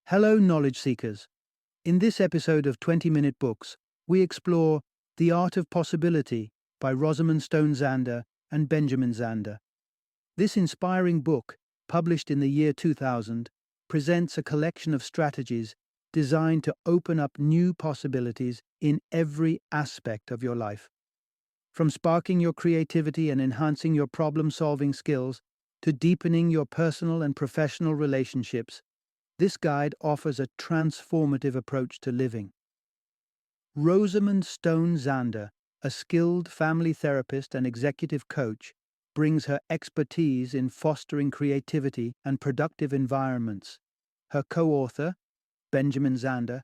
Hello, knowledge seekers. In this episode of 20-Minute Books, we explore The Art of Possibility by Rosamund Zander and Benjamin Zander. This inspiring book, published in the year 2000, presents a collection of strategies designed to open up new possibilities in every aspect of your life. From sparking your creativity and enhancing your problem-solving skills to deepening your personal and professional relationships, this guide offers a transformative approach to living. Rosamund Zander, a skilled family therapist and executive coach, brings her expertise in fostering creativity and productive environments. Her co-author, Benjamin Zander,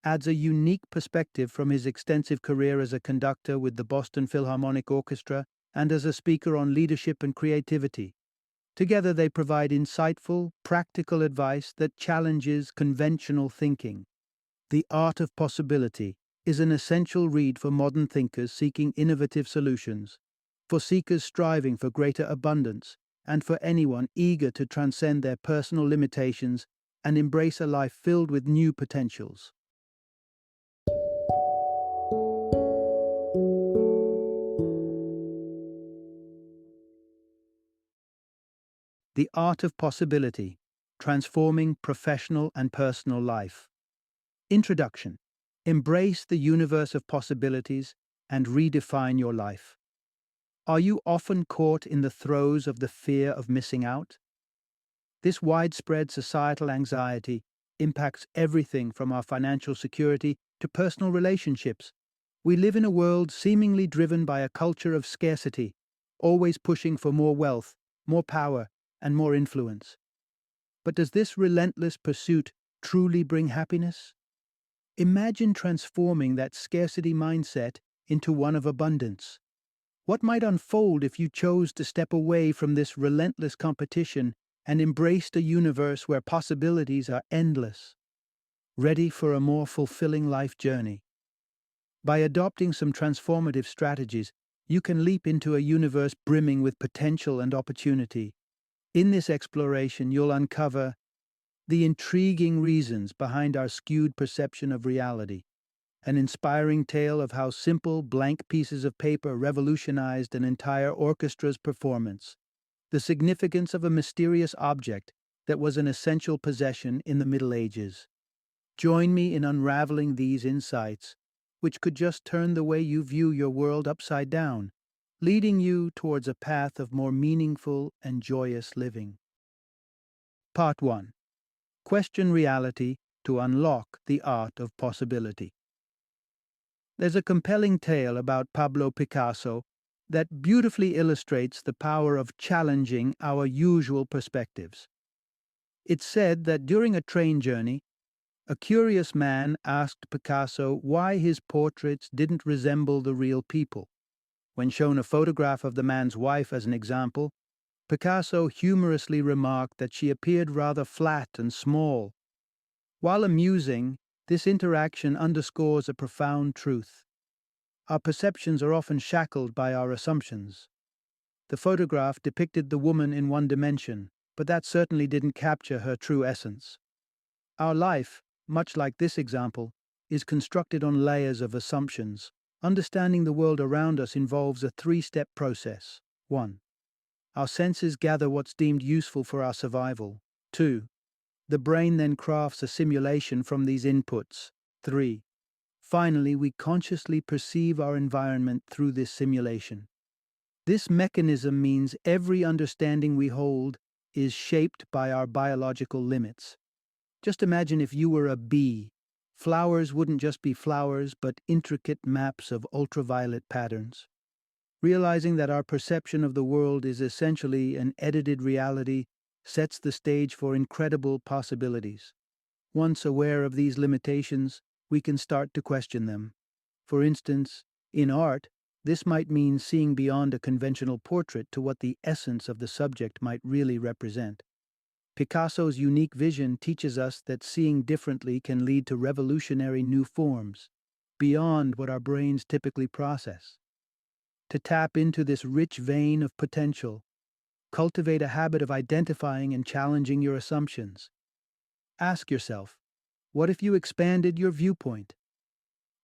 adds a unique perspective from his extensive career as a conductor with the Boston Philharmonic Orchestra and as a speaker on leadership and creativity. Together they provide insightful, practical advice that challenges conventional thinking. The Art of Possibility is an essential read for modern thinkers seeking innovative solutions, for seekers striving for greater abundance, and for anyone eager to transcend their personal limitations and embrace a life filled with new potentials. The Art of Possibility, Transforming Professional and Personal Life. Introduction. Embrace the universe of possibilities and redefine your life. Are you often caught in the throes of the fear of missing out? This widespread societal anxiety impacts everything from our financial security to personal relationships. We live in a world seemingly driven by a culture of scarcity, always pushing for more wealth, more power, and more influence. But does this relentless pursuit truly bring happiness? Imagine transforming that scarcity mindset into one of abundance. What might unfold if you chose to step away from this relentless competition and embraced a universe where possibilities are endless? Ready for a more fulfilling life journey? By adopting some transformative strategies, you can leap into a universe brimming with potential and opportunity. In this exploration, you'll uncover the intriguing reasons behind our skewed perception of reality, an inspiring tale of how simple, blank pieces of paper revolutionized an entire orchestra's performance, the significance of a mysterious object that was an essential possession in the Middle Ages. Join me in unraveling these insights, which could just turn the way you view your world upside down, leading you towards a path of more meaningful and joyous living. Part 1. Question reality to unlock the art of possibility. There's a compelling tale about Pablo Picasso that beautifully illustrates the power of challenging our usual perspectives. It's said that during a train journey, a curious man asked Picasso why his portraits didn't resemble the real people. When shown a photograph of the man's wife as an example, Picasso humorously remarked that she appeared rather flat and small. While amusing, this interaction underscores a profound truth. Our perceptions are often shackled by our assumptions. The photograph depicted the woman in one dimension, but that certainly didn't capture her true essence. Our life, much like this example, is constructed on layers of assumptions. Understanding the world around us involves a three-step process. 1. Our senses gather what's deemed useful for our survival. 2. The brain then crafts a simulation from these inputs. 3. Finally, we consciously perceive our environment through this simulation. This mechanism means every understanding we hold is shaped by our biological limits. Just imagine if you were a bee. Flowers wouldn't just be flowers, but intricate maps of ultraviolet patterns. Realizing that our perception of the world is essentially an edited reality sets the stage for incredible possibilities. Once aware of these limitations, we can start to question them. For instance, in art, this might mean seeing beyond a conventional portrait to what the essence of the subject might really represent. Picasso's unique vision teaches us that seeing differently can lead to revolutionary new forms, beyond what our brains typically process. To tap into this rich vein of potential, cultivate a habit of identifying and challenging your assumptions. Ask yourself, What if you expanded your viewpoint?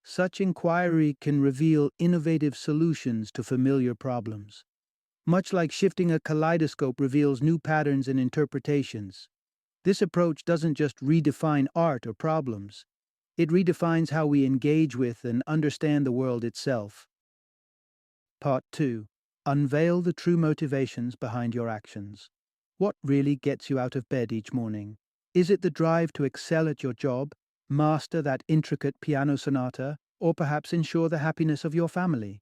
Such inquiry can reveal innovative solutions to familiar problems. Much like shifting a kaleidoscope reveals new patterns and interpretations, this approach doesn't just redefine art or problems, it redefines how we engage with and understand the world itself. Part 2. Unveil the true motivations behind your actions. What really gets you out of bed each morning? Is it the drive to excel at your job, master that intricate piano sonata, or perhaps ensure the happiness of your family?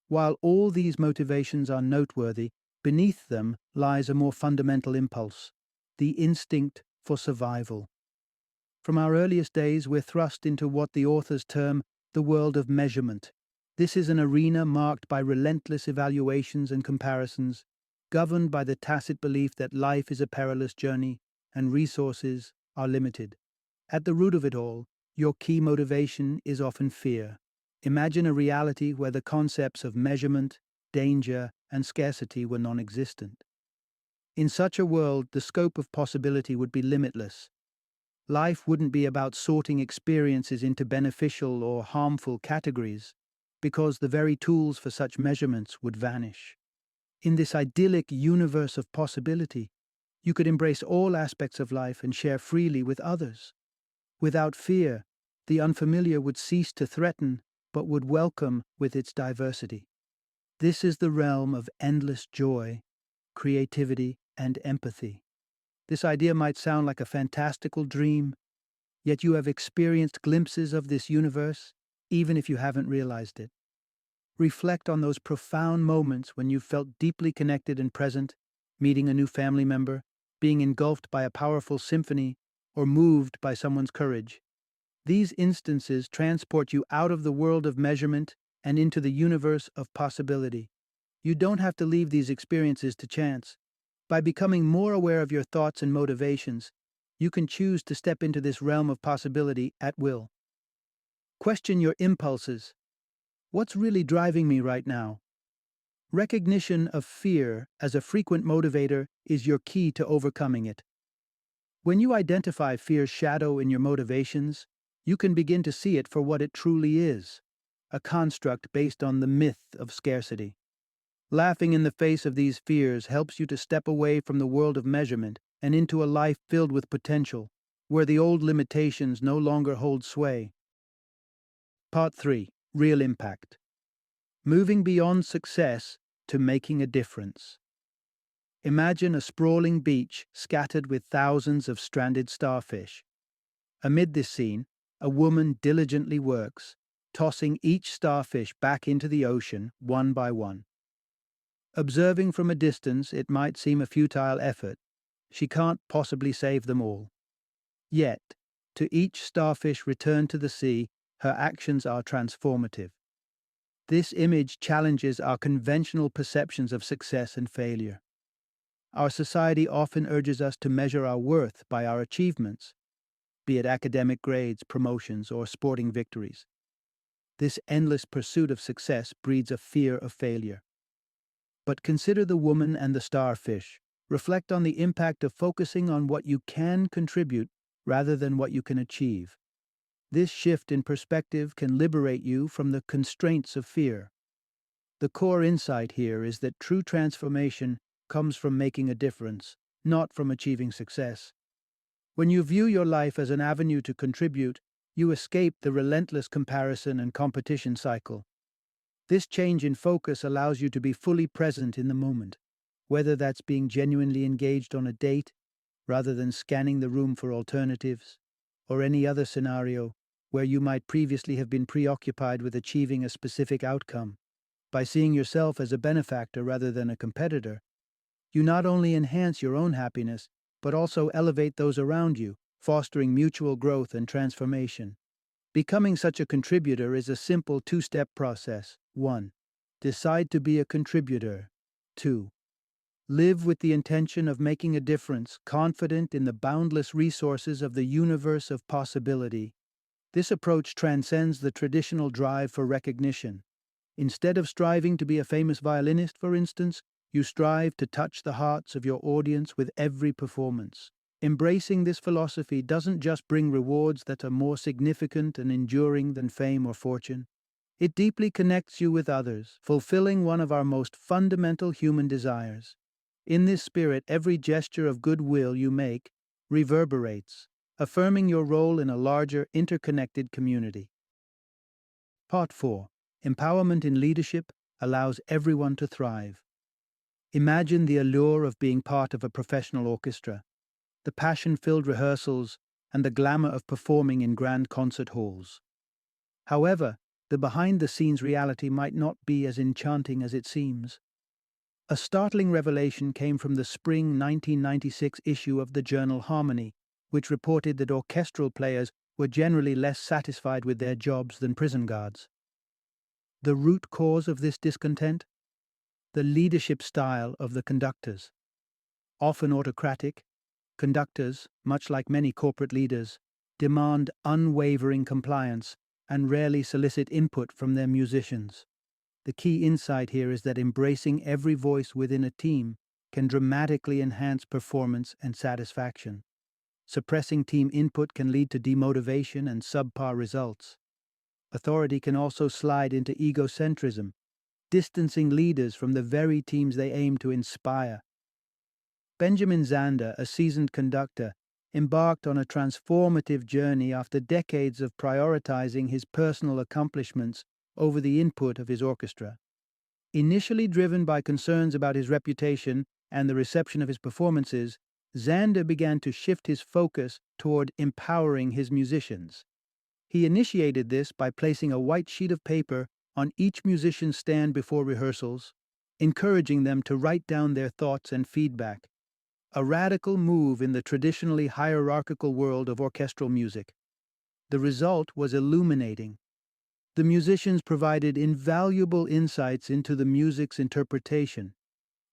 While all these motivations are noteworthy, beneath them lies a more fundamental impulse: the instinct for survival. From our earliest days, we're thrust into what the authors term the world of measurement. This is an arena marked by relentless evaluations and comparisons, governed by the tacit belief that life is a perilous journey and resources are limited. At the root of it all, your key motivation is often fear. Imagine a reality where the concepts of measurement, danger, and scarcity were non existent. In such a world, the scope of possibility would be limitless. Life wouldn't be about sorting experiences into beneficial or harmful categories, because the very tools for such measurements would vanish. In this idyllic universe of possibility, you could embrace all aspects of life and share freely with others. Without fear, the unfamiliar would cease to threaten, but would welcome with its diversity. This is the realm of endless joy, creativity, and empathy. This idea might sound like a fantastical dream, yet you have experienced glimpses of this universe, even if you haven't realized it. Reflect on those profound moments when you felt deeply connected and present, meeting a new family member, being engulfed by a powerful symphony, or moved by someone's courage. These instances transport you out of the world of measurement and into the universe of possibility. You don't have to leave these experiences to chance. By becoming more aware of your thoughts and motivations, you can choose to step into this realm of possibility at will. Question your impulses. What's really driving me right now? Recognition of fear as a frequent motivator is your key to overcoming it. When you identify fear's shadow in your motivations, you can begin to see it for what it truly is: a construct based on the myth of scarcity. Laughing in the face of these fears helps you to step away from the world of measurement and into a life filled with potential, where the old limitations no longer hold sway. Part 3. Real impact. Moving beyond success to making a difference. Imagine a sprawling beach scattered with thousands of stranded starfish. Amid this scene, a woman diligently works, tossing each starfish back into the ocean one by one. Observing from a distance, it might seem a futile effort. She can't possibly save them all. Yet, to each starfish returned to the sea, her actions are transformative. This image challenges our conventional perceptions of success and failure. Our society often urges us to measure our worth by our achievements, be it academic grades, promotions, or sporting victories. This endless pursuit of success breeds a fear of failure. But consider the woman and the starfish. Reflect on the impact of focusing on what you can contribute rather than what you can achieve. This shift in perspective can liberate you from the constraints of fear. The core insight here is that true transformation comes from making a difference, not from achieving success. When you view your life as an avenue to contribute, you escape the relentless comparison and competition cycle. This change in focus allows you to be fully present in the moment, whether that's being genuinely engaged on a date, rather than scanning the room for alternatives, or any other scenario where you might previously have been preoccupied with achieving a specific outcome. By seeing yourself as a benefactor rather than a competitor, you not only enhance your own happiness, but also elevate those around you, fostering mutual growth and transformation. Becoming such a contributor is a simple two-step process. 1. Decide to be a contributor. 2. Live with the intention of making a difference, confident in the boundless resources of the universe of possibility. This approach transcends the traditional drive for recognition. Instead of striving to be a famous violinist, for instance, you strive to touch the hearts of your audience with every performance. Embracing this philosophy doesn't just bring rewards that are more significant and enduring than fame or fortune. It deeply connects you with others, fulfilling one of our most fundamental human desires. In this spirit, every gesture of goodwill you make reverberates, affirming your role in a larger, interconnected community. Part 4. Empowerment in leadership allows everyone to thrive. Imagine the allure of being part of a professional orchestra, the passion-filled rehearsals, and the glamour of performing in grand concert halls. However, the behind-the-scenes reality might not be as enchanting as it seems. A startling revelation came from the spring 1996 issue of the journal Harmony, which reported that orchestral players were generally less satisfied with their jobs than prison guards. The root cause of this discontent? The leadership style of the conductors. Often autocratic, conductors, much like many corporate leaders, demand unwavering compliance and rarely solicit input from their musicians. The key insight here is that embracing every voice within a team can dramatically enhance performance and satisfaction. Suppressing team input can lead to demotivation and subpar results. Authority can also slide into egocentrism, distancing leaders from the very teams they aim to inspire. Benjamin Zander, a seasoned conductor, embarked on a transformative journey after decades of prioritizing his personal accomplishments over the input of his orchestra. Initially driven by concerns about his reputation and the reception of his performances, Zander began to shift his focus toward empowering his musicians. He initiated this by placing a white sheet of paper on each musician's stand before rehearsals, encouraging them to write down their thoughts and feedback. A radical move in the traditionally hierarchical world of orchestral music. The result was illuminating. The musicians provided invaluable insights into the music's interpretation,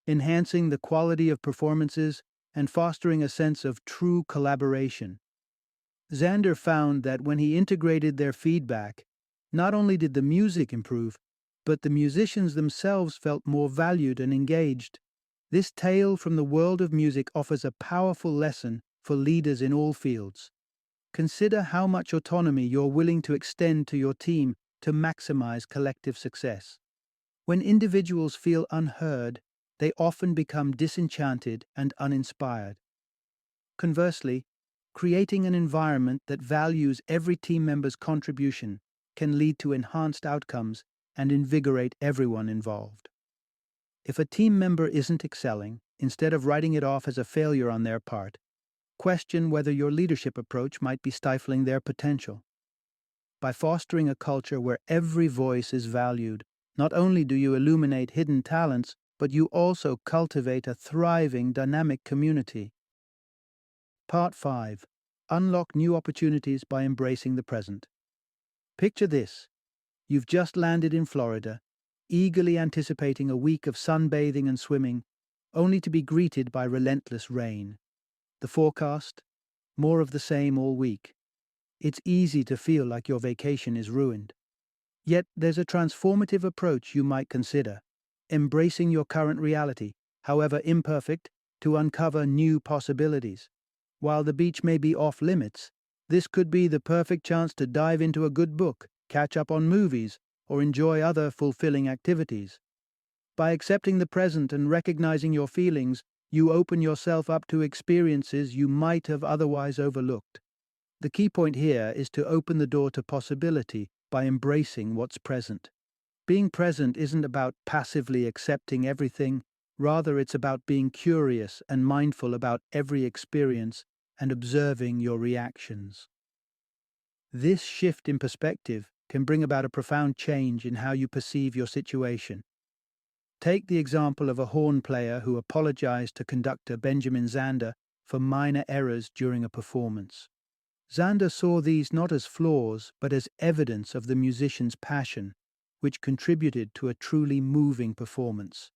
enhancing the quality of performances and fostering a sense of true collaboration. Zander found that when he integrated their feedback, not only did the music improve, but the musicians themselves felt more valued and engaged. This tale from the world of music offers a powerful lesson for leaders in all fields. Consider how much autonomy you're willing to extend to your team to maximize collective success. When individuals feel unheard, they often become disenchanted and uninspired. Conversely, creating an environment that values every team member's contribution can lead to enhanced outcomes and invigorate everyone involved. If a team member isn't excelling, instead of writing it off as a failure on their part, question whether your leadership approach might be stifling their potential. By fostering a culture where every voice is valued, not only do you illuminate hidden talents, but you also cultivate a thriving, dynamic community. Part 5. Unlock new opportunities by embracing the present. Picture this. You've just landed in Florida, eagerly anticipating a week of sunbathing and swimming, only to be greeted by relentless rain. The forecast? More of the same all week. It's easy to feel like your vacation is ruined. Yet there's a transformative approach you might consider, embracing your current reality, however imperfect, to uncover new possibilities. While the beach may be off limits, this could be the perfect chance to dive into a good book, catch up on movies, or enjoy other fulfilling activities. By accepting the present and recognizing your feelings, you open yourself up to experiences you might have otherwise overlooked. The key point here is to open the door to possibility by embracing what's present. Being present isn't about passively accepting everything, rather it's about being curious and mindful about every experience and observing your reactions. This shift in perspective can bring about a profound change in how you perceive your situation. Take the example of a horn player who apologized to conductor Benjamin Zander for minor errors during a performance. Zander saw these not as flaws, but as evidence of the musician's passion, which contributed to a truly moving performance.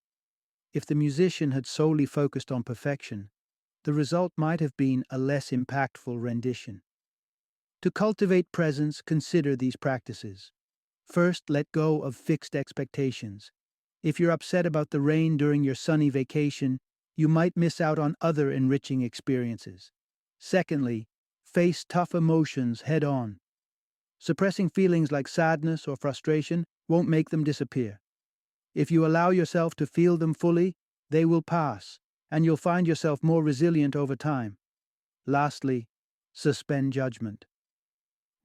If the musician had solely focused on perfection, the result might have been a less impactful rendition. To cultivate presence, consider these practices. First, let go of fixed expectations. If you're upset about the rain during your sunny vacation, you might miss out on other enriching experiences. Secondly, face tough emotions head on. Suppressing feelings like sadness or frustration won't make them disappear. If you allow yourself to feel them fully, they will pass, and you'll find yourself more resilient over time. Lastly, suspend judgment.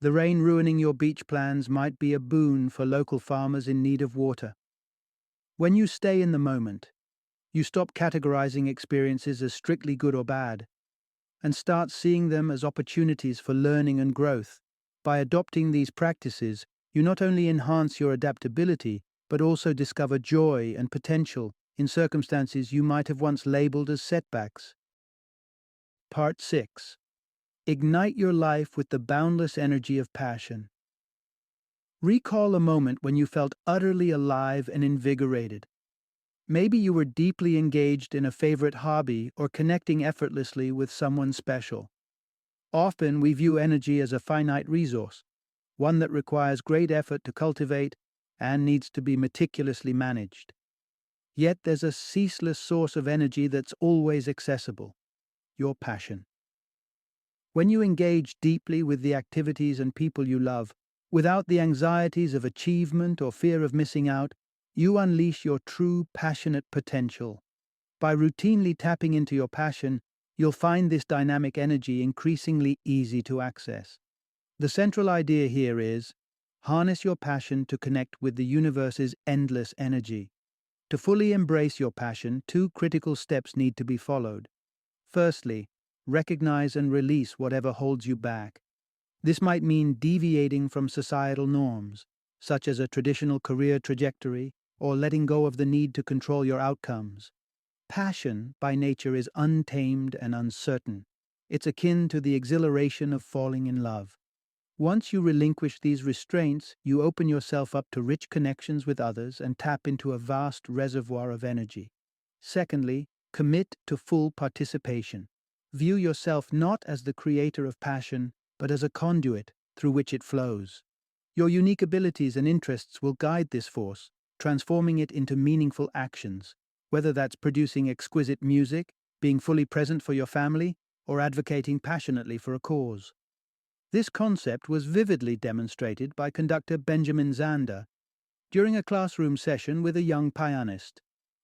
The rain ruining your beach plans might be a boon for local farmers in need of water. When you stay in the moment, you stop categorizing experiences as strictly good or bad and start seeing them as opportunities for learning and growth. By adopting these practices, you not only enhance your adaptability, but also discover joy and potential in circumstances you might have once labeled as setbacks. Part 6. Ignite your life with the boundless energy of passion. Recall a moment when you felt utterly alive and invigorated. Maybe you were deeply engaged in a favorite hobby or connecting effortlessly with someone special. Often we view energy as a finite resource, one that requires great effort to cultivate and needs to be meticulously managed. Yet there's a ceaseless source of energy that's always accessible: your passion. When you engage deeply with the activities and people you love, without the anxieties of achievement or fear of missing out, you unleash your true passionate potential. By routinely tapping into your passion, you'll find this dynamic energy increasingly easy to access. The central idea here is harness your passion to connect with the universe's endless energy. To fully embrace your passion, two critical steps need to be followed. Firstly, recognize and release whatever holds you back. This might mean deviating from societal norms, such as a traditional career trajectory, or letting go of the need to control your outcomes. Passion, by nature, is untamed and uncertain. It's akin to the exhilaration of falling in love. Once you relinquish these restraints, you open yourself up to rich connections with others and tap into a vast reservoir of energy. Secondly, commit to full participation. View yourself not as the creator of passion, but as a conduit through which it flows. Your unique abilities and interests will guide this force, transforming it into meaningful actions, whether that's producing exquisite music, being fully present for your family, or advocating passionately for a cause. This concept was vividly demonstrated by conductor Benjamin Zander during a classroom session with a young pianist.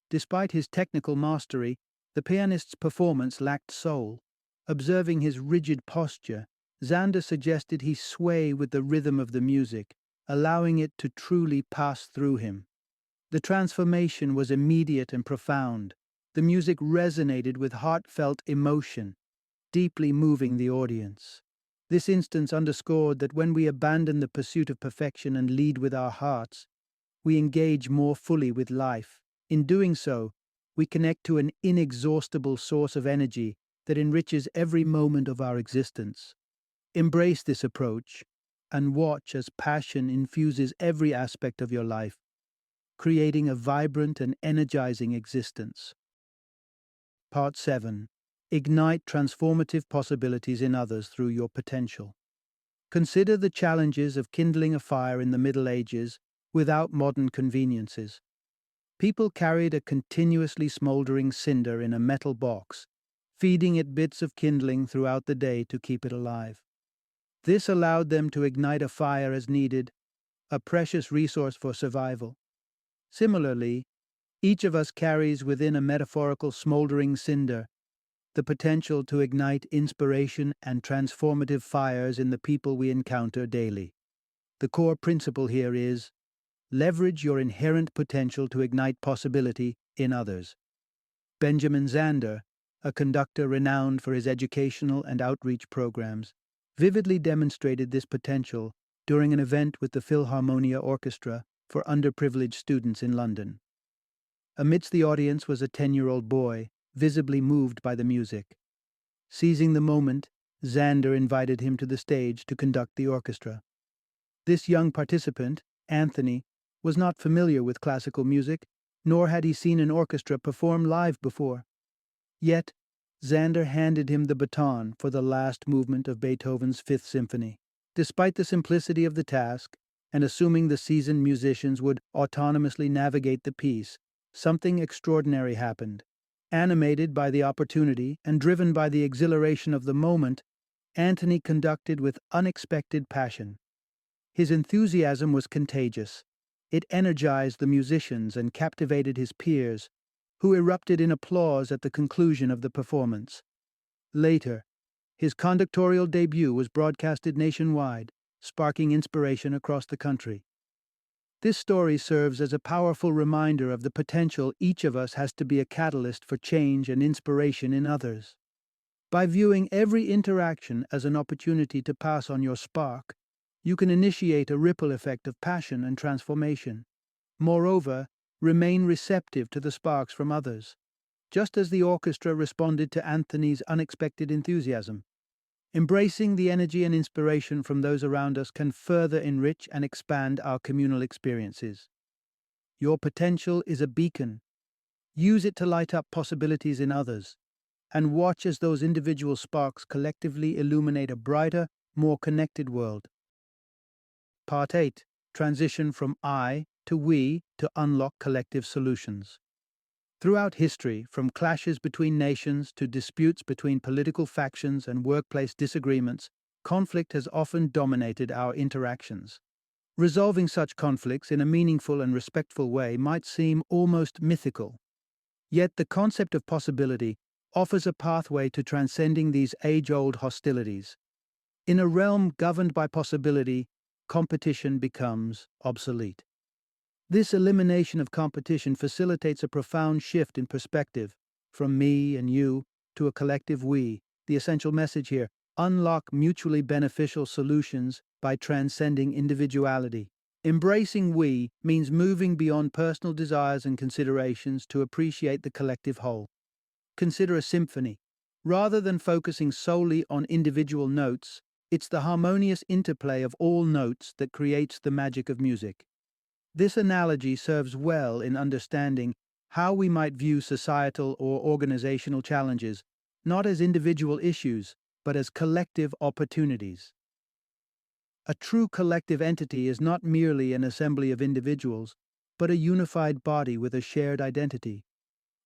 Despite his technical mastery, the pianist's performance lacked soul. Observing his rigid posture, Zander suggested he sway with the rhythm of the music, allowing it to truly pass through him. The transformation was immediate and profound. The music resonated with heartfelt emotion, deeply moving the audience. This instance underscored that when we abandon the pursuit of perfection and lead with our hearts, we engage more fully with life. In doing so, we connect to an inexhaustible source of energy that enriches every moment of our existence. Embrace this approach and watch as passion infuses every aspect of your life, creating a vibrant and energizing existence. Part 7. Ignite transformative possibilities in others through your potential. Consider the challenges of kindling a fire in the Middle Ages without modern conveniences. People carried a continuously smoldering cinder in a metal box, feeding it bits of kindling throughout the day to keep it alive. This allowed them to ignite a fire as needed, a precious resource for survival. Similarly, each of us carries within a metaphorical smoldering cinder the potential to ignite inspiration and transformative fires in the people we encounter daily. The core principle here is leverage your inherent potential to ignite possibility in others. Benjamin Zander, a conductor renowned for his educational and outreach programs, vividly demonstrated this potential during an event with the Philharmonia Orchestra for underprivileged students in London. Amidst the audience was a 10-year-old boy, visibly moved by the music. Seizing the moment, Zander invited him to the stage to conduct the orchestra. This young participant, Anthony, was not familiar with classical music, nor had he seen an orchestra perform live before. Yet, Zander handed him the baton for the last movement of Beethoven's Fifth Symphony. Despite the simplicity of the task, and assuming the seasoned musicians would autonomously navigate the piece, something extraordinary happened. Animated by the opportunity and driven by the exhilaration of the moment, Antony conducted with unexpected passion. His enthusiasm was contagious. It energized the musicians and captivated his peers, who erupted in applause at the conclusion of the performance. Later, his conductorial debut was broadcasted nationwide, sparking inspiration across the country. This story serves as a powerful reminder of the potential each of us has to be a catalyst for change and inspiration in others. By viewing every interaction as an opportunity to pass on your spark, you can initiate a ripple effect of passion and transformation. Moreover, remain receptive to the sparks from others, just as the orchestra responded to Anthony's unexpected enthusiasm. Embracing the energy and inspiration from those around us can further enrich and expand our communal experiences. Your potential is a beacon. Use it to light up possibilities in others, and watch as those individual sparks collectively illuminate a brighter, more connected world. Part 8. Transition from I to we to unlock collective solutions. Throughout history, from clashes between nations to disputes between political factions and workplace disagreements, conflict has often dominated our interactions. Resolving such conflicts in a meaningful and respectful way might seem almost mythical. Yet the concept of possibility offers a pathway to transcending these age-old hostilities. In a realm governed by possibility, competition becomes obsolete. This elimination of competition facilitates a profound shift in perspective, from me and you to a collective we. The essential message here: unlock mutually beneficial solutions by transcending individuality. Embracing we means moving beyond personal desires and considerations to appreciate the collective whole. Consider a symphony. Rather than focusing solely on individual notes, it's the harmonious interplay of all notes that creates the magic of music. This analogy serves well in understanding how we might view societal or organizational challenges, not as individual issues, but as collective opportunities. A true collective entity is not merely an assembly of individuals, but a unified body with a shared identity.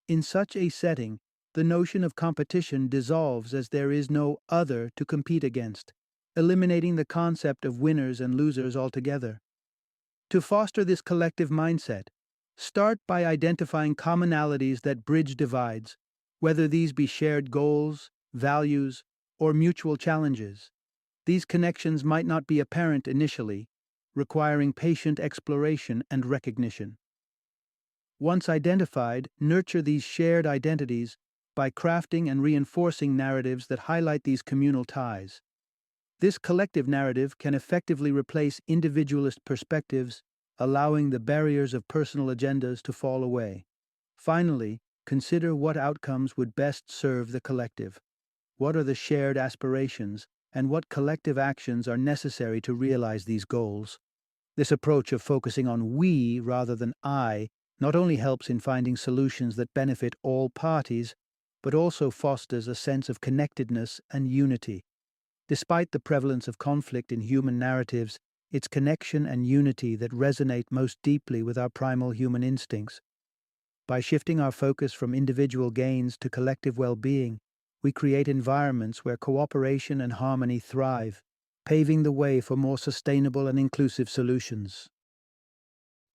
In such a setting, the notion of competition dissolves as there is no other to compete against, eliminating the concept of winners and losers altogether. To foster this collective mindset, start by identifying commonalities that bridge divides, whether these be shared goals, values, or mutual challenges. These connections might not be apparent initially, requiring patient exploration and recognition. Once identified, nurture these shared identities by crafting and reinforcing narratives that highlight these communal ties. This collective narrative can effectively replace individualist perspectives, allowing the barriers of personal agendas to fall away. Finally, consider what outcomes would best serve the collective. What are the shared aspirations, and what collective actions are necessary to realize these goals? This approach of focusing on we rather than I not only helps in finding solutions that benefit all parties, but also fosters a sense of connectedness and unity. Despite the prevalence of conflict in human narratives, it's connection and unity that resonate most deeply with our primal human instincts. By shifting our focus from individual gains to collective well-being, we create environments where cooperation and harmony thrive, paving the way for more sustainable and inclusive solutions.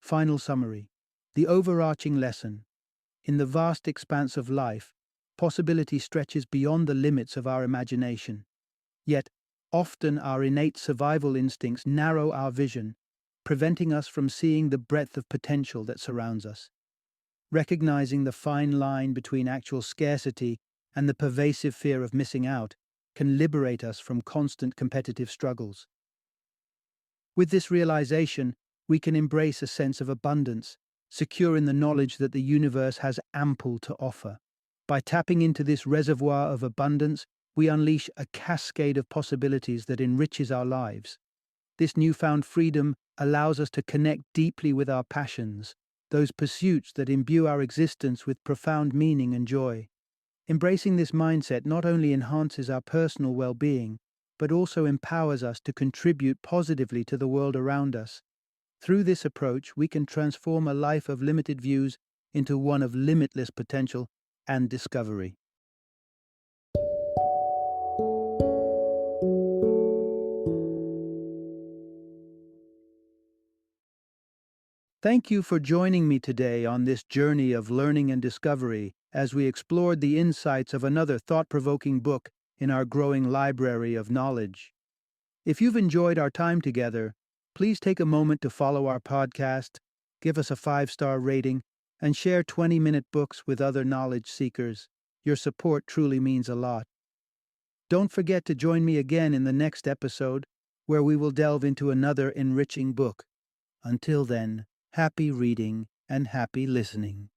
Final summary. The overarching lesson. In the vast expanse of life, possibility stretches beyond the limits of our imagination. Yet, often our innate survival instincts narrow our vision, preventing us from seeing the breadth of potential that surrounds us. Recognizing the fine line between actual scarcity and the pervasive fear of missing out can liberate us from constant competitive struggles. With this realization, we can embrace a sense of abundance, secure in the knowledge that the universe has ample to offer. By tapping into this reservoir of abundance, we unleash a cascade of possibilities that enriches our lives. This newfound freedom allows us to connect deeply with our passions, those pursuits that imbue our existence with profound meaning and joy. Embracing this mindset not only enhances our personal well-being, but also empowers us to contribute positively to the world around us. Through this approach, we can transform a life of limited views into one of limitless potential, and discovery. Thank you for joining me today on this journey of learning and discovery as we explored the insights of another thought-provoking book in our growing library of knowledge. If you've enjoyed our time together, please take a moment to follow our podcast, give us a 5-star rating, and share 20-minute books with other knowledge seekers. Your support truly means a lot. Don't forget to join me again in the next episode, where we will delve into another enriching book. Until then, happy reading and happy listening.